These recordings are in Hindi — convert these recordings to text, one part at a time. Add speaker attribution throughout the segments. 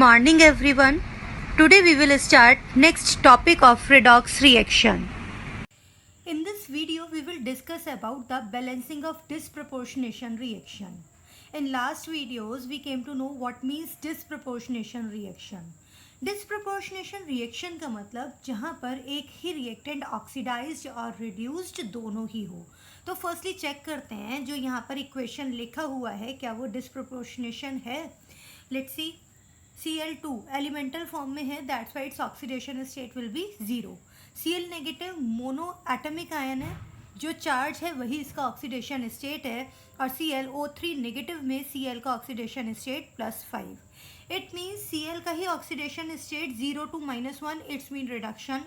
Speaker 1: Morning everyone. Today we will start next topic of redox reaction. In this video we will discuss about the balancing of disproportionation reaction. In last videos we came to know what means disproportionation reaction. Disproportionation reaction का मतलब जहाँ पर एक ही रिएक्टेंट ऑक्सीडाइज्ड और रिड्यूस्ड दोनों ही हो. तो फर्स्टली चेक करते हैं जो यहाँ पर इक्वेशन लिखा हुआ है क्या वो डिसप्रपोर्शनेशन है. Let's see. Cl2 elemental form में है, that's why its oxidation state will be 0. Cl negative mono atomic ion है, जो चार्ज है वही इसका ऑक्सीडेशन स्टेट है. और ClO3 नेगेटिव में Cl का oxidation state +5. It means Cl का ही oxidation state 0 to -1 it's mean reduction,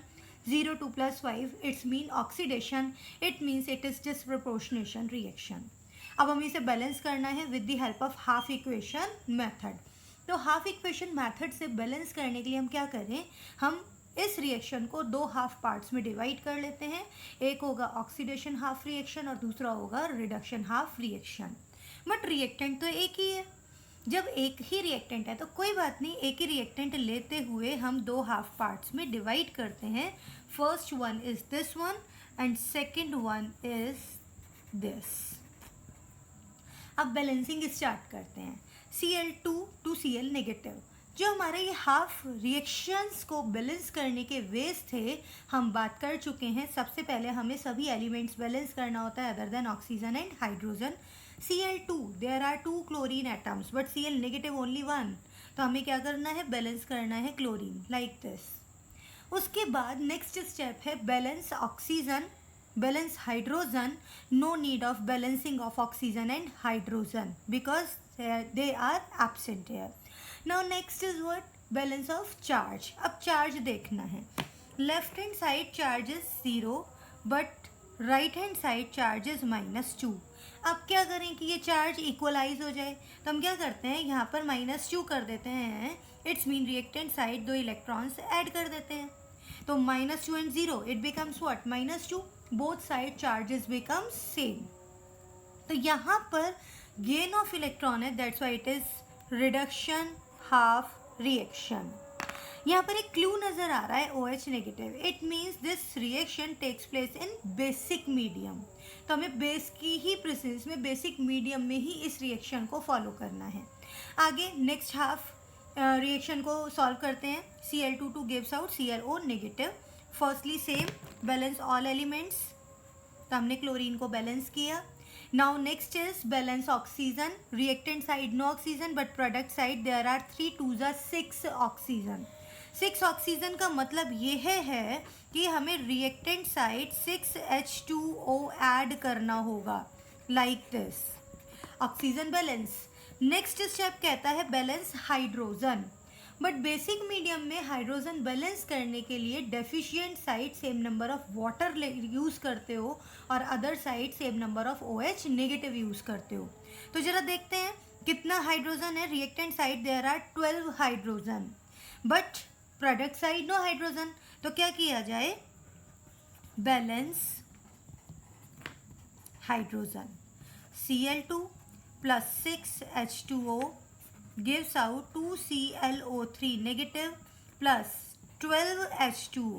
Speaker 1: 0 to +5 it's mean oxidation. It means it is disproportionation reaction. अब हमें इसे बैलेंस करना है with the help of half equation method. तो हाफ इक्वेशन मेथड से बैलेंस करने के लिए हम क्या करें, हम इस रिएक्शन को दो हाफ पार्ट्स में डिवाइड कर लेते हैं. एक होगा ऑक्सीडेशन हाफ रिएक्शन और दूसरा होगा reduction half reaction. But reactant तो एक ही है. जब एक ही रिएक्टेंट है तो कोई बात नहीं, एक ही रिएक्टेंट लेते हुए हम दो हाफ पार्ट्स में डिवाइड करते हैं. First one is this one and second one is this. अब बैलेंसिंग स्टार्ट करते हैं. Cl2 टू Cl नेगेटिव, जो हमारे ये हाफ रिएक्शंस को बैलेंस करने के वेज थे हम बात कर चुके हैं. सबसे पहले हमें सभी एलिमेंट्स बैलेंस करना होता है other than oxygen and hydrogen. Cl2 there are 2 chlorine atoms but Cl negative only 1. तो हमें क्या करना है, बैलेंस करना है क्लोरीन लाइक दिस. उसके बाद नेक्स्ट स्टेप है balance oxygen, balance hydrogen. No need of balancing of oxygen and hydrogen because they are absent here. Now next is what, balance of charge. अब charge देखना है. Left hand side charge is 0 but right hand side charge is -2. अब क्या करें कि ये चार्ज इक्वलाइज हो जाए, तो हम क्या करते हैं यहाँ पर -2 कर देते हैं. इट्स मीन रिएक्टेंट साइड दो इलेक्ट्रॉन्स ऐड कर देते हैं. तो -2 and 0 it becomes what, -2. Both side charges become same. तो यहाँ पर गेन ऑफ इलेक्ट्रॉन है, that's why it is reduction half reaction. यहाँ पर एक क्लू नजर आ रहा है OH negative. It means this reaction takes place in basic medium. तो हमें बेस की ही प्रेजेंस में बेसिक मीडियम में ही इस रिएक्शन को फॉलो करना है. आगे नेक्स्ट हाफ रिएक्शन को सॉल्व करते हैं. Cl2 gives out ClO negative. Firstly same balance all elements, तो हमने क्लोरीन को बैलेंस किया. Now next is balance oxygen. Reactant side no oxygen but product side there are 3 2 6 oxygen. 6 oxygen का मतलब ये है कि हमें रिएक्टेंट साइड 6H2O ऐड करना होगा like this. Oxygen balance. Next step कहता है balance hydrogen. But basic medium में हाइड्रोजन बैलेंस करने के लिए deficient side same number of water use करते हो और other side same number of OH negative use करते हो. तो ज़रा देखते हैं कितना हाइड्रोजन है. Reactant side there are 12 hydrogen but product side no hydrogen. तो क्या किया जाए, balance hydrogen. Cl2 plus 6H2O gives out 2ClO3 negative plus 12H2O.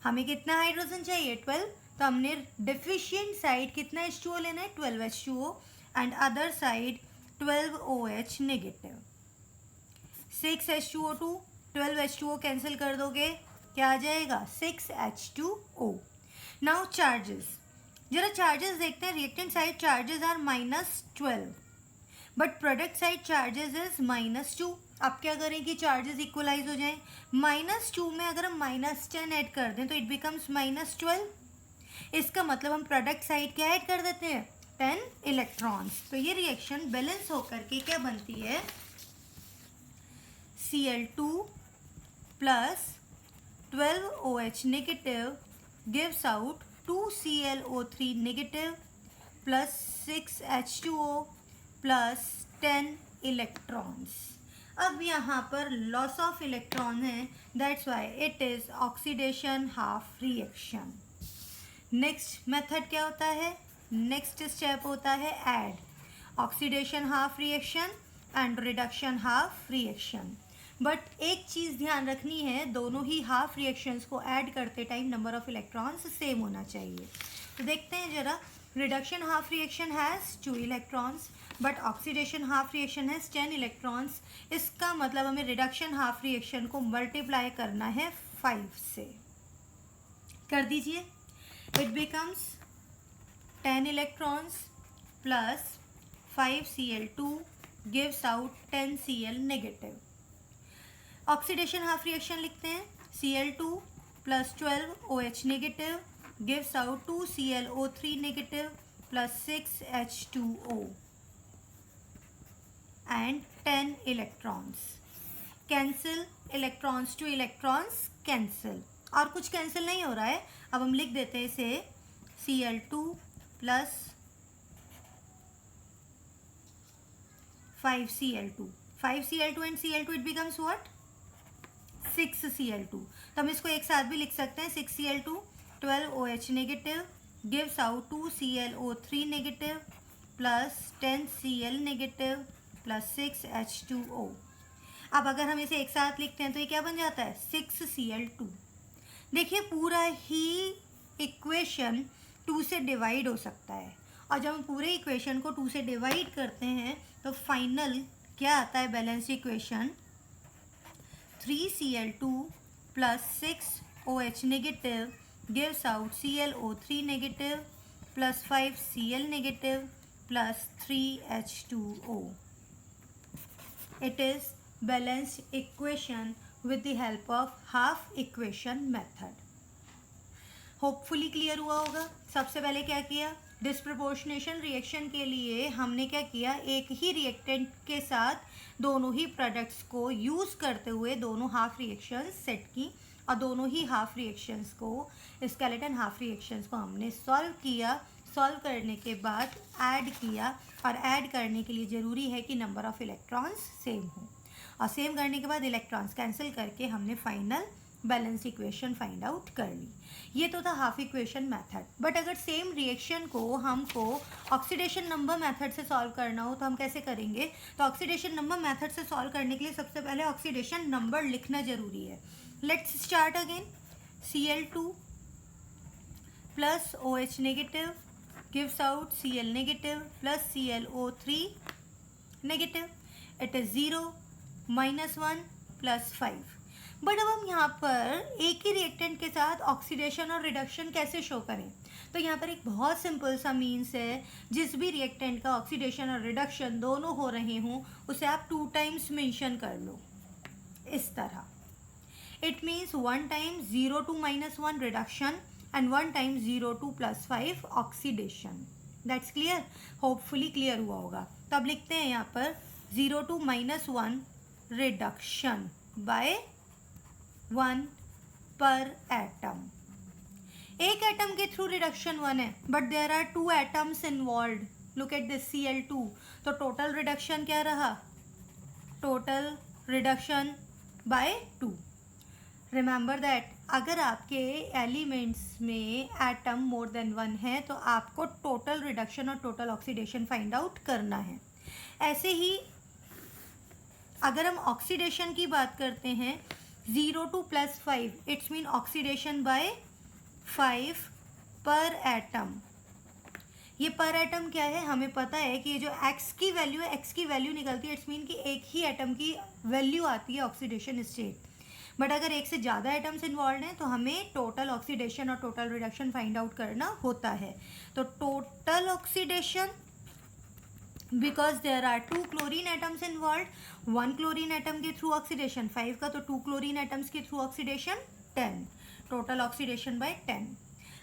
Speaker 1: हमें कितना हाइड्रोजन चाहिए, 12. तो हमने डेफिशिएंट साइड कितना H2O लेना है, 12H2O and other side 12OH negative. 6H2O2 12H2O cancel कर दोगे, क्या आ जाएगा, 6H2O. नाउ चार्जेस, जरा चार्जेस देखते हैं. Reactant side charges are -12 but product side charges is -2. अब क्या करें कि चार्जेस इक्वलाइज हो जाएं. -2 में अगर हम -10 ऐड कर दें तो इट बिकम्स -12. इसका मतलब हम प्रोडक्ट साइड क्या ऐड कर देते हैं, 10 इलेक्ट्रॉन्स. तो ये रिएक्शन बैलेंस होकर के क्या बनती है, Cl2 plus 12OH negative gives out 2ClO3 negative plus 6H2O plus 10 electrons. अब यहाँ पर लॉस ऑफ इलेक्ट्रॉन है, that's why it is oxidation half reaction. Next method क्या होता है, नेक्स्ट स्टेप होता है add. Oxidation half reaction and reduction half reaction. But एक चीज़ ध्यान रखनी है, दोनों ही हाफ रिएक्शंस को ऐड करते time number of electrons same होना चाहिए। तो देखते हैं जरा, reduction half reaction has 2 electrons but oxidation half reaction has 10 electrons. इसका मतलब हमें रिडक्शन हाफ रिएक्शन को मल्टीप्लाई करना है 5 से। कर दीजिए, it becomes 10 electrons plus 5Cl2 gives out 10Cl negative। Oxidation half reaction लिखते हैं, Cl2 plus 12OH negative gives out 2ClO3 negative plus 6H2O and 10 electrons। Cancel, electrons two electrons cancel, और कुछ कैंसिल नहीं हो रहा है। अब हम लिख देते हैं इसे Cl2 plus 5Cl2 and Cl2 it becomes what? 6Cl2। तो हम इसको एक साथ भी लिख सकते हैं, 6Cl2 12OH negative gives out 2ClO3 negative plus 10Cl negative plus 6H2O। अब अगर हम इसे एक साथ लिखते हैं तो ये क्या बन जाता है? 6Cl2। देखिए पूरा ही इक्वेशन 2 से डिवाइड हो सकता है, और जब हम पूरे इक्वेशन को 2 से डिवाइड करते हैं तो फाइनल क्या आता है? Balance equation 3Cl2 plus 6OH negative gives out ClO3 negative plus 5Cl negative plus 3H2O। It is balanced equation with the help of half equation method। Hopefully clear हुआ होगा। सबसे पहले क्या किया? डिस्प्रपोर्शनेशन रिएक्शन के लिए हमने क्या किया? एक ही रिएक्टेंट के साथ दोनों ही प्रोडक्ट्स को यूज़ करते हुए दोनों हाफ रिएक्शंस सेट की, और दोनों ही हाफ रिएक्शंस को, स्केलेटन हाफ रिएक्शंस को हमने सॉल्व किया। सॉल्व करने के बाद ऐड किया, और ऐड करने के लिए ज़रूरी है कि नंबर ऑफ़ इलेक्ट्रॉन्स सेम हो, और सेम करने के बाद इलेक्ट्रॉन्स कैंसिल करके हमने final balance equation find out कर ली। ये तो था हाफ इक्वेशन मेथड। बट अगर सेम रिएक्शन को हमको ऑक्सीडेशन नंबर मेथड से सॉल्व करना हो तो हम कैसे करेंगे? तो ऑक्सीडेशन नंबर मेथड से सॉल्व करने के लिए सबसे पहले ऑक्सीडेशन नंबर लिखना जरूरी है। Let's start again. Cl2 plus OH negative gives out Cl negative plus ClO3 negative। It is 0 -1 plus 5। But अब हम यहाँ पर एक ही रिएक्टेंट के साथ ऑक्सीडेशन और रिडक्शन कैसे शो करें? तो यहाँ पर एक बहुत सिंपल सा मीन्स है, जिस भी रिएक्टेंट का ऑक्सीडेशन और रिडक्शन दोनों हो रहे हों उसे आप 2 टाइम्स मेंशन कर लो इस तरह। It means 1 time 0 to -1 reduction and 1 time 0 to +5 oxidation. That's clear? Hopefully clear हुआ होगा। तब लिखते हैं यहाँ पर 0 to -1 रिडक्शन बाय 1 पर एटम। एक एटम के थ्रू रिडक्शन 1 है, but there are 2 atoms involved. Look at this Cl2। तो टोटल रिडक्शन क्या रहा? Total reduction by 2। Remember that अगर आपके एलिमेंट्स में एटम मोर देन 1 है तो आपको टोटल रिडक्शन और टोटल ऑक्सीडेशन फाइंड आउट करना है। ऐसे ही अगर हम ऑक्सीडेशन की बात करते हैं, 0 to +5 it's mean oxidation by 5 per atom. ये पर एटम क्या है? हमें पता है कि ये जो x की वैल्यू है, x की वैल्यू निकलती है, इट्स मीन कि एक ही एटम की वैल्यू आती है ऑक्सीडेशन स्टेट। बट अगर एक से ज़्यादा एटम्स इन्वॉल्व हैं तो हमें टोटल ऑक्सीडेशन और टोटल रिडक्शन फाइंड आउट करना होता है। तो total oxidation, because there are 2 chlorine atoms involve, 1 chlorine atom के थ्रू ऑक्सीडेशन 5 का, तो 2 क्लोरीन एटम्स के through oxidation 10। Total oxidation by 10।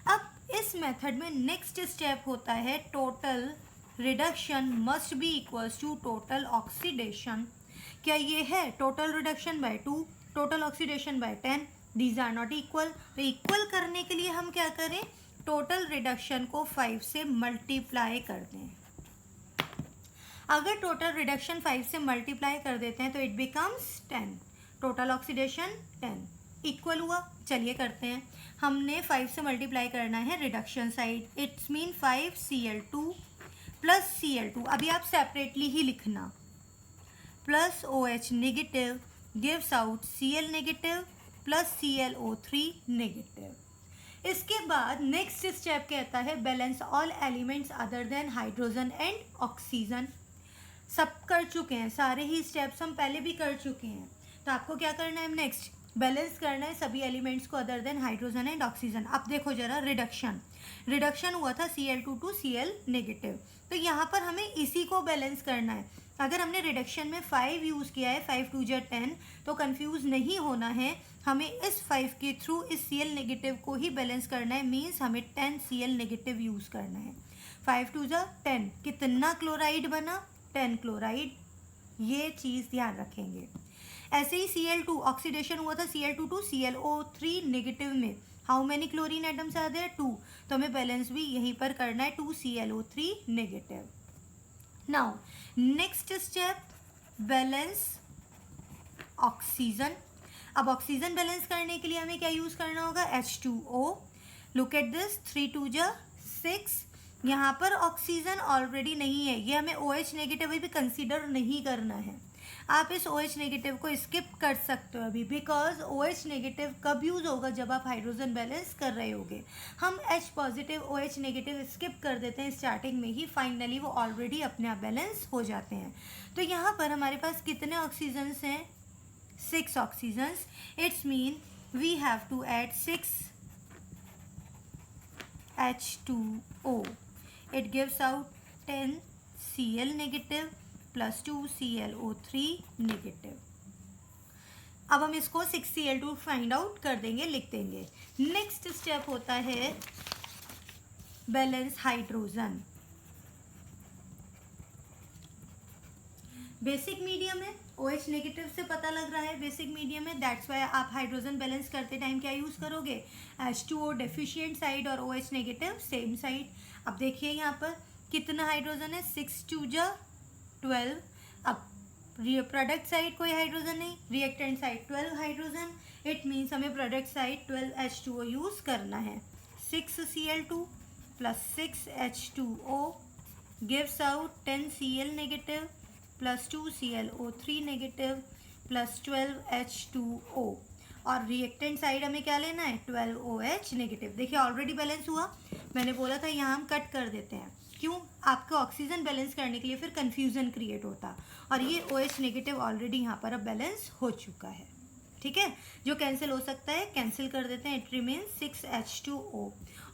Speaker 1: अब इस मेथड में नेक्स्ट स्टेप होता है total reduction must be equals to total oxidation. क्या ये है? Total reduction by 2, total oxidation by 10, these are not equal. तो इक्वल करने के लिए हम क्या करें? टोटल रिडक्शन को 5 से मल्टीप्लाई कर दें। अगर टोटल रिडक्शन 5 से मल्टीप्लाई कर देते हैं तो it becomes 10। Total oxidation 10 equal हुआ। चलिए करते हैं। हमने 5 से मल्टीप्लाई करना है reduction side, it's mean 5Cl2 plus Cl2, अभी आप सेपरेटली ही लिखना, plus OH negative gives out Cl negative plus ClO3 negative. इसके बाद नेक्स्ट स्टेप कहता है balance all elements other than hydrogen and oxygen. सब कर चुके हैं, सारे ही स्टेप्स हम पहले भी कर चुके हैं। तो आपको क्या करना है, नेक्स्ट बैलेंस करना है सभी एलिमेंट्स को other than hydrogen and oxygen. अब देखो जरा, रिडक्शन हुआ था Cl2 टू Cl नेगेटिव, तो यहाँ पर हमें इसी को बैलेंस करना है। अगर हमने रिडक्शन में 5 यूज़ किया है, 5 2 जा 10, तो कंफ्यूज नहीं होना है, हमें इस 5 के थ्रू इस Cl नेगेटिव को ही बैलेंस करना है। मीन्स हमें 10 Cl नेगेटिव यूज़ करना है। 5 2 जा 10, कितना क्लोराइड बना, 10 क्लोराइड, ये चीज़ ध्यान रखेंगे। ऐसे ही Cl2 ऑक्सीडेशन हुआ था Cl2 टू ClO3 नेगेटिव में, how many chlorine atoms are there, 2, तो हमें बैलेंस भी यहीं पर करना है, 2 ClO3 negative. Now next step, balance oxygen. अब ऑक्सीजन बैलेंस करने के लिए हमें क्या यूज़ करना होगा, H2O। लुक एट दिस, 3 2 जा 6, यहाँ पर ऑक्सीजन ऑलरेडी नहीं है, ये हमें OH नेगेटिव भी कंसीडर नहीं करना है। आप इस OH नेगेटिव को स्किप कर सकते हो अभी, बिकॉज OH नेगेटिव कब यूज़ होगा, जब आप हाइड्रोजन बैलेंस कर रहे होगे। हम H positive OH negative skip कर देते हैं स्टार्टिंग में ही, फाइनली वो ऑलरेडी अपने आप बैलेंस हो जाते हैं। तो यहाँ पर हमारे पास कितने ऑक्सीजन्स हैं, 6 oxygens. It's mean we have to add 6 H2O। It gives out 10 Cl negative plus 2 ClO3 negative. अब हम इसको 6Cl2 फाइंड आउट कर देंगे, लिख देंगे। नेक्स्ट स्टेप होता है बैलेंस हाइड्रोजन। बेसिक मीडियम है, OH नेगेटिव से पता लग रहा है बेसिक मीडियम है, दैट्स वाई आप हाइड्रोजन बैलेंस करते टाइम क्या यूज़ करोगे, H2O डेफिशिएंट साइड और OH नेगेटिव सेम साइड। अब देखिए यहाँ पर कितना हाइड्रोजन है, 6 2 जा 12। अब प्रोडक्ट साइड कोई हाइड्रोजन नहीं, reactant side 12 hydrogen. It means हमें प्रोडक्ट साइड 12 H2O यूज़ करना है। 6 Cl2 plus 6 H2O gives out 10 Cl negative plus 2 ClO3 negative plus 12 H2O। और रिएक्टेंट साइड हमें क्या लेना है, 12 OH नेगेटिव। देखिए ऑलरेडी बैलेंस हुआ, मैंने बोला था यहाँ हम कट कर देते हैं, क्यों, आपको ऑक्सीजन बैलेंस करने के लिए फिर कन्फ्यूज़न क्रिएट होता, और ये OH नेगेटिव ऑलरेडी यहाँ पर अब बैलेंस हो चुका है। ठीक है, जो कैंसिल हो सकता है कैंसिल कर देते हैं, इट रिमेन्स 6 H2O।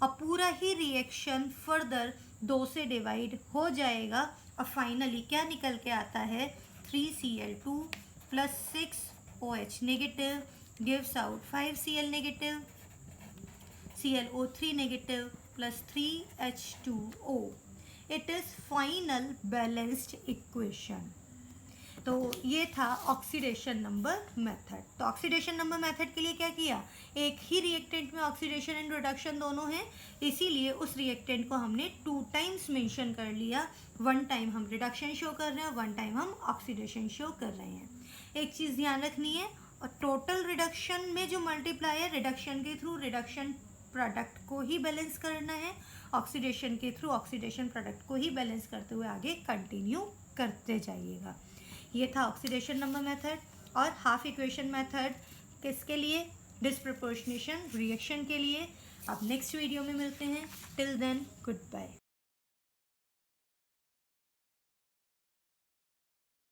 Speaker 1: और पूरा ही रिएक्शन फर्दर 2 से डिवाइड हो जाएगा, और फाइनली क्या निकल के आता है, 3 Cl2 plus 6 OH negative gives out 5 Cl negative, ClO3 negative plus 3 H2O। It is final balanced equation. तो ये था ऑक्सीडेशन नंबर मेथड। तो ऑक्सीडेशन नंबर मेथड के लिए क्या किया, एक ही रिएक्टेंट में ऑक्सीडेशन एंड रिडक्शन दोनों हैं, इसीलिए उस रिएक्टेंट को हमने 2 टाइम्स मेंशन कर लिया। 1 टाइम हम रिडक्शन शो कर रहे हैं, 1 टाइम हम ऑक्सीडेशन शो कर रहे हैं। एक चीज़ ध्यान रखनी है, और टोटल रिडक्शन में जो मल्टीप्लायर रिडक्शन के थ्रू रिडक्शन प्रोडक्ट को ही बैलेंस करना है, ऑक्सीडेशन के थ्रू ऑक्सीडेशन प्रोडक्ट को ही बैलेंस करते हुए आगे कंटिन्यू करते जाइएगा। ये था ऑक्सीडेशन नंबर मेथड। और हाफ इक्वेशन मेथड किसके लिए, डिस्प्रपोर्शनेशन रिएक्शन के लिए। अब नेक्स्ट वीडियो में मिलते हैं, टिल देन गुड बाय।